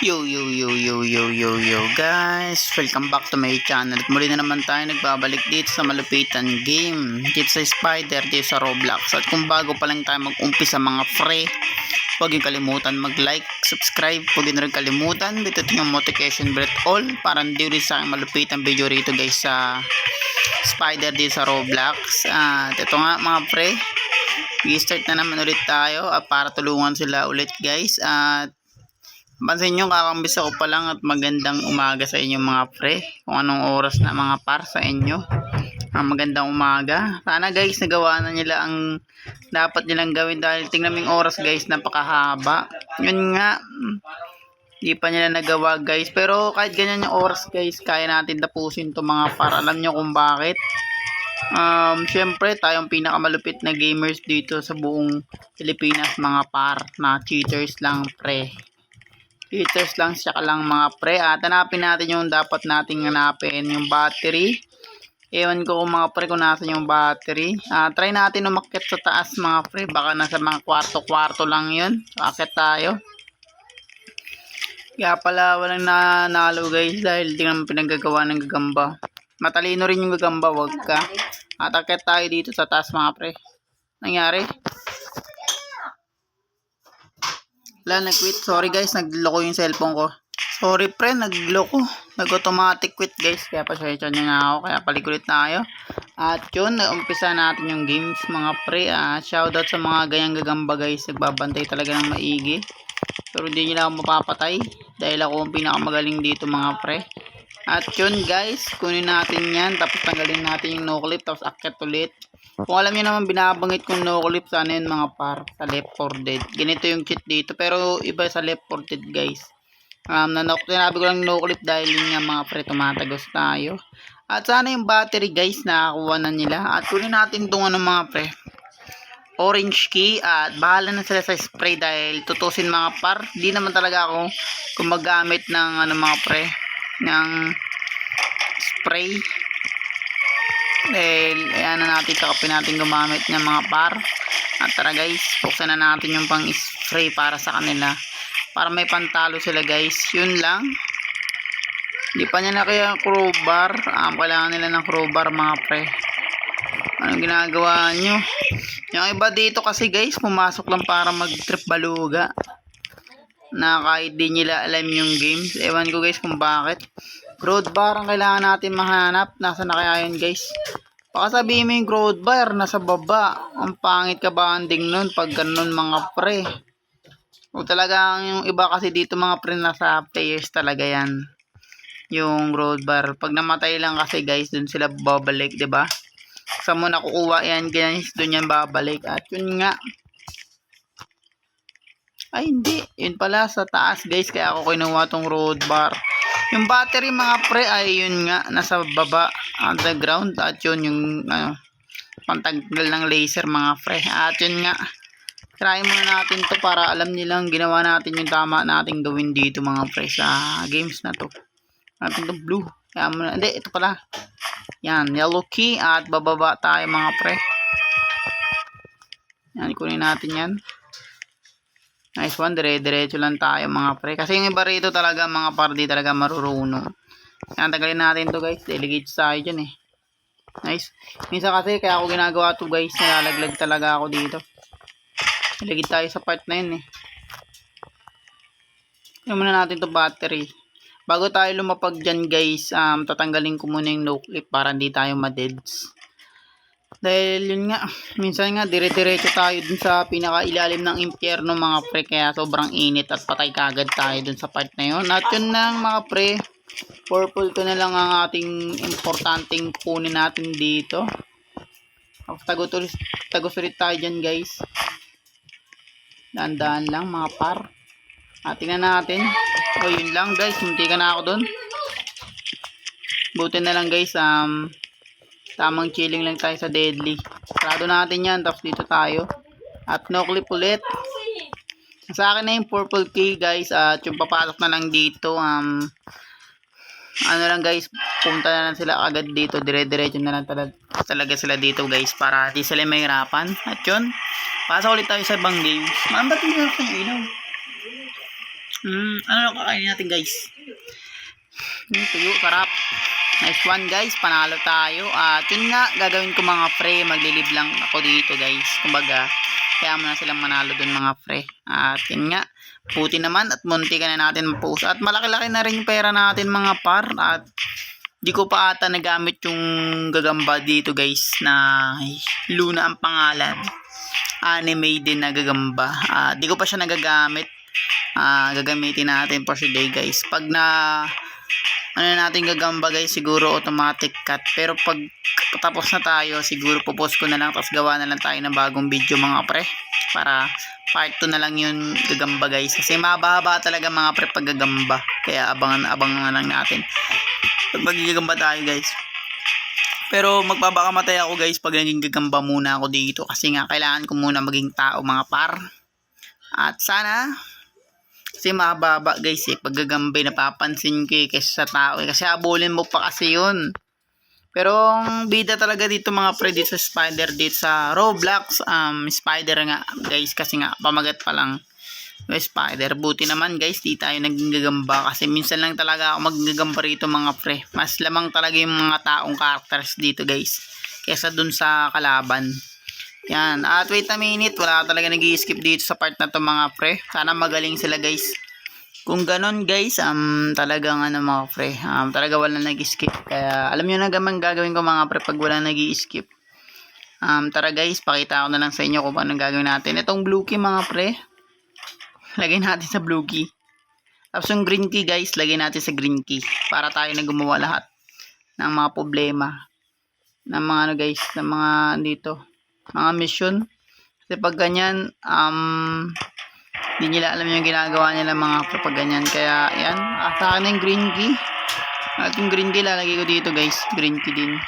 Yo guys, welcome back to my channel. At muli na naman tayo nagbabalik dito sa malupitan game dito sa Spider dito sa Roblox. At kung bago pa lang tayo mag-umpisa mga pre, huwag yung kalimutan mag-like, subscribe, huwag yung rin kalimutan dito yung notification bell all para hindi ulit sa aking malupitan video rito guys sa Spider dito sa Roblox. At ito nga mga pre, i-start na naman ulit tayo para tulungan sila ulit guys. At pansin nyo, kakambisa ko pa lang at magandang umaga sa inyo mga pre. Kung anong oras na mga par sa inyo. Magandang umaga. Sana guys, nagawa na nila ang dapat nilang gawin dahil tingnan mo yung oras guys, napakahaba. Yun nga, hindi pa nila nagawa guys. Pero kahit ganyan yung oras guys, kaya natin tapusin to mga par. Alam nyo kung bakit? Syempre tayong pinakamalupit na gamers dito sa buong Pilipinas mga par. Na cheaters lang pre. Cheaters lang siya lang mga pre. At hanapin natin yung dapat nating hanapin, yung battery. Ewan ko kung mga pre kung nasan yung battery. Try natin umakyat sa taas mga pre. Baka nasa mga kwarto-kwarto lang yun. So, akyat tayo. Kaya pala walang nanalo guys dahil di naman pinaggagawa ng gagamba. Matalino rin yung gagamba, wag ka. At akyat tayo dito sa taas mga pre. Nangyari? Wala, nag-quit. Sorry guys, nagloko yung cellphone ko. Sorry pre, nagloko. Nag-automatic quit guys. Kaya pasensya nyo na ako. Kaya palikulit tayo. At yun, umpisa natin yung games mga pre. Shoutout sa mga ganyang gagamba guys. Nagbabantay talaga ng maigi. Pero hindi nila ako mapapatay. Dahil ako ang pinakamagaling dito mga pre. At yun guys, kunin natin yan. Tapos tanggalin natin yung no clip. Tapos akyat ulit. Kung alam niyo naman binabangit kong no clip, sana yun mga par sa Left 4 Dead. Ganito yung cheat dito pero iba sa Left 4 Dead guys. Sinabi ko lang no clip dahil yun nga mga pre, tumatagos tayo. At sana yung battery guys nakakuha na nila. At kunin natin itong mga pre, orange key. At bahala na sila sa spray dahil tutusin mga par. Di naman talaga ako gumagamit ng mga pre, ng spray. Dahil ayan na natin, kakapin natin gumamit ng mga par. At tara guys, buksan na natin yung pang spray para sa kanila, para may pantalo sila guys. Yun lang. Hindi pa niya na kaya crowbar. Kailangan nila ng crowbar mga pre. Anong ginagawa nyo? Yung iba dito kasi guys, pumasok lang para mag trip baluga, na kahit di nila alam yung games. Ewan ko guys kung bakit. Crowbar ang kailangan natin mahanap. Nasa na kaya yun guys? Baka sabihin mo yung crowbar nasa baba. Ang pangit ka banding nun pag ganun mga pre. O talagang yung iba kasi dito mga pre, nasa players talaga yan yung crowbar. Pag namatay lang kasi guys, dun sila babalik, 'di ba? Saan mo nakukuha yan guys? Dun yan babalik. At yun nga, ay hindi, yun pala sa taas guys, kaya ako kinuha tong crowbar. Yung battery mga pre ay yun nga, nasa baba underground. At yun yung pantanggal ng laser mga pre. At yun nga, try muna natin to para alam nilang ginawa natin yung tama nating gawin dito mga pre sa games na to. Natin to blue. Kaya muna, hindi, ito pala. Yan, yellow key. At bababa tayo mga pre. Yan, kunin natin yan. Nice one, dire-diretso lang tayo mga pre. Kasi yung iba rito talaga mga party talaga marurunong. Yan, tagalin natin to guys. Delegate tayo dyan eh. Nice. Minsan kasi kaya ako ginagawa to guys, nilalaglag talaga ako dito. Delegate tayo sa part na yun eh. Yan muna natin to battery. Bago tayo lumapag dyan guys, tatanggalin ko muna yung no clip para hindi tayo ma-deads. Dahil yun nga, minsan nga dire-diretso tayo dun sa pinakailalim ng impyerno mga pre, kaya sobrang init at patay kagad tayo dun sa part na yun. At yun lang mga pre, purple ko na lang ang ating importanteng kunin natin dito. Tagos ulit tayo dyan guys. Dahan-dahan lang mga par. At tingnan natin. O yun lang guys, hindi ka na ako dun. Buti na lang guys, tamang chilling lang tayo sa deadly. Sarado natin yan, tapos dito tayo. At no clip ulit. Sa akin na yung purple key guys. At yung papasok na lang dito, ano lang guys, punta na lang sila agad dito. Dire-diretso na lang talaga sila dito guys, para di sila mahirapan. At yun, pasok ulit tayo sa ibang games. Ba't hindi na yung ilaw? Ano kakainin natin guys? Tuyo, sarap. Nice one guys, panalo tayo. At yun nga, gagawin ko mga pre, maglilib lang ako dito guys. Kumbaga, kaya mo na silang manalo dun mga pre. At yun nga, puti naman at munti ka na natin mapuso. At malaki-laki na rin yung pera natin mga par. At di ko pa ata nagamit yung gagamba dito guys na Luna ang pangalan. Anime din na gagamba. Di ko pa siya nagagamit. Gagamitin natin for today guys. Pag na natin gagamba guys, siguro automatic cut. Pero pag tapos na tayo, siguro popost ko na lang, tapos gawa na lang tayo ng bagong video mga pre, para part 2 na lang yun gagamba guys, kasi mahaba talaga mga pre pag gagamba. Kaya abangan lang natin pag magigagamba tayo guys. Pero magpapakamatay ako guys pag naging gagamba muna ako dito, kasi nga kailangan ko muna maging tao mga par. At sana kasi mababa guys pag gagambay, napapansin ko kasi sa tao kasi habulin mo pa kasi yun. Pero ang bida talaga dito mga pre dito sa spider, dito sa Roblox, spider nga guys, kasi nga pamagat pa lang spider. Buti naman guys di tayo naging gagamba, kasi minsan lang talaga ako magagamba rito mga pre. Mas lamang talaga yung mga taong characters dito guys kesa dun sa kalaban. Yan, at wait a minute, wala talaga nag-i-skip dito sa part na to mga pre. Sana magaling sila guys. Kung ganon guys, talagang mga pre, talaga wala nag-skip. Kaya alam nyo na gamang gagawin ko mga pre pag wala nag-i-skip. Tara guys, pakita ko na lang sa inyo kung paano gagawin natin. Itong blue key mga pre, lagay natin sa blue key. Tapos yung green key guys, lagay natin sa green key. Para tayo na gumawa lahat ng mga problema. Ng mga guys, ng mga dito. Mga mission. Kasi pag ganyan, hindi nila alam yung ginagawa nila mga pag ganyan. Kaya yan, sa akin yung green key. At yung green key lalagay ko dito guys, green key din.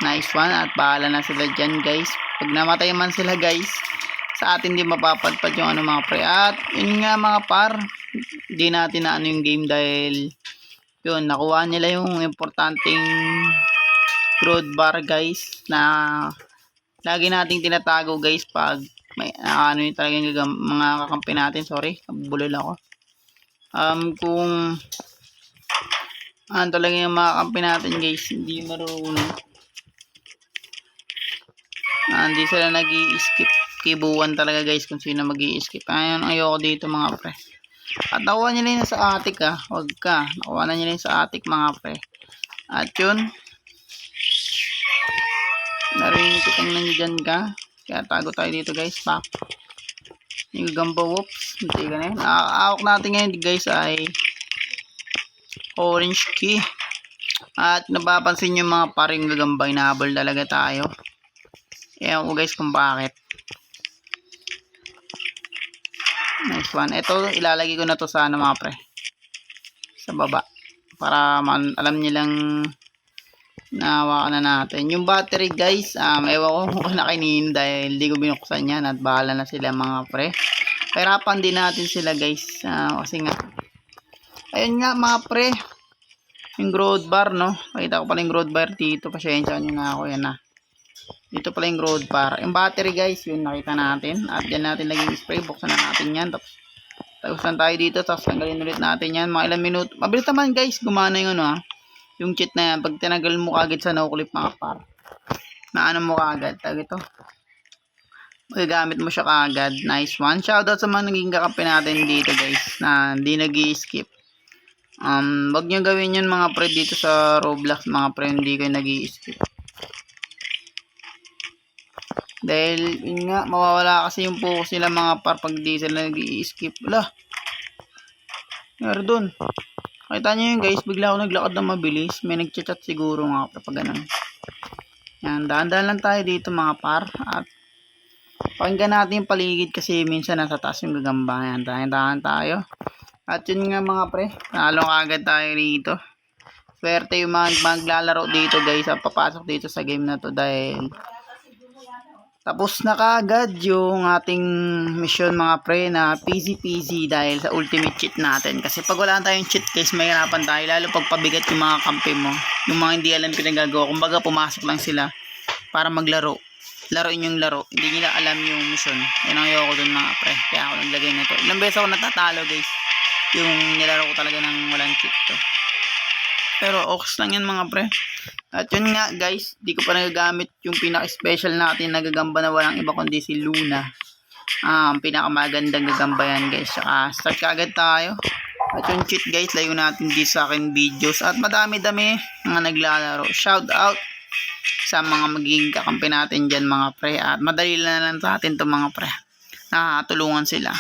Nice one. At bahala na sila dyan guys. Pag namatay man sila guys, sa atin din mapapadpad yung mga pre. At yun nga mga par, hindi natin na yung game dahil yun, nakuha nila yung importanteng growth bar guys, na lagi nating tinatago guys pag may yung talagang mga kakampi natin. Sorry, bulol ako. Kung talaga yung mga kakampi natin guys hindi marunong, hindi sila nag-i-skip. Kibuan talaga guys kung sino mag-i-skip. Ayoko dito mga pre. At nakuha nila yun sa attic wag ka, nakuha na nila yun sa attic mga pre. At yun, narinig ko kang nandiyan ka, kaya tago tayo dito guys. Back yung gamba, whoops, hindi ka na yun. Nakakaawak natin ngayon guys ay orange key. At napapansin nyo mga paring gagambay, nahabol talaga tayo. Ewan ko guys kung bakit. Nice one. Ito ilalagay ko na to sa mga pre, sa baba, para alam nilang nahawakan na natin yung battery guys. Ewan ko kung nakainin dahil di ko binuksan yan, at bahala na sila mga pre. Pahirapan din natin sila guys, kasi nga ayun nga mga pre, yung growth bar no, pakita ko pala yung growth bar dito, pasensya nyo na ako. Yan dito pala yung growth bar. Yung battery guys, yun nakita natin, at dyan natin laging spray. Buksan na natin yan, tapos lang tayo dito, tapos tanggalin ulit natin yan, mga ilang minuto. Mabilis naman guys, gumana yung yung cheat na yan. Pag tinagal mo kagad sa no clip mga par, na mo kagad ito, magagamit mo siya kagad. Nice one. Shoutout sa mga naging kakampi natin dito guys na hindi nag-i-skip. Wag nyo gawin yun mga pre dito sa Roblox mga pre, hindi kayo nag-i-skip. Dahil yun nga, mawawala kasi yung focus nila mga par pag di sila nag-i-skip. Wala, doon. Nakita nyo yun guys, bigla ako naglakad ng mabilis. May nag-chat siguro mga par pag ganun. Yan, dahan-dahan lang tayo dito mga par. At pakinggan natin yung paligid kasi minsan nasa taas yung gagamba. Yan, dahan-dahan tayo. At yun nga mga pre, nalo kagad tayo dito. Swerte yung maglalaro dito guys, papasok dito sa game na to, dahil tapos na kagad yung ating mission mga pre, na peasy dahil sa ultimate cheat natin. Kasi pag wala tayong cheat guys, may hirapan tayo, lalo pag pabigat yung mga kampi mo, yung mga hindi alam pinagagawa. Kumbaga pumasok lang sila para maglaro, laruin yung laro, hindi nila alam yung mission. Yan ang ayoko dun mga pre, kaya ako naglagay nito. Ilang beses ako natatalo guys, yung nilaro ko talaga ng walang cheat to. Pero ox lang yan mga pre. At yun nga guys, di ko pa nagagamit yung pinaka-special natin na gagamba na walang iba kundi si Luna. Ang pinakamagandang gagamba yan guys. Saka start kaagad tayo. At yung cheat guys, layo natin dito sa akin videos. At madami-dami mga naglalaro. Shout out sa mga magiging kakampi natin dyan mga pre. At madali lang sa atin to mga pre. Nakatulungan sila.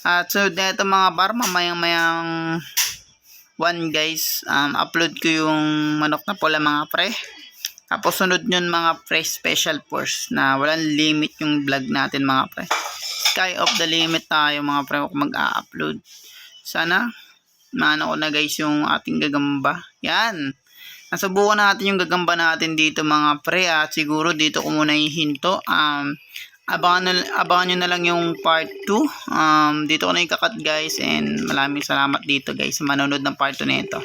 At so dito mga bar, mamayang 1 guys, upload ko yung manok na pula mga pre. Tapos sunod yun mga pre, special force na walang limit yung vlog natin mga pre. Sky of the limit tayo mga pre kung mag-a-upload. Sana maano ko na guys yung ating gagamba. Yan. Nasubukan natin yung gagamba natin dito mga pre at siguro dito ko muna hihinto. Abangan nyo na lang yung part 2. Dito ko na ikakat guys and maraming salamat dito guys sa manonood ng part 2 nito.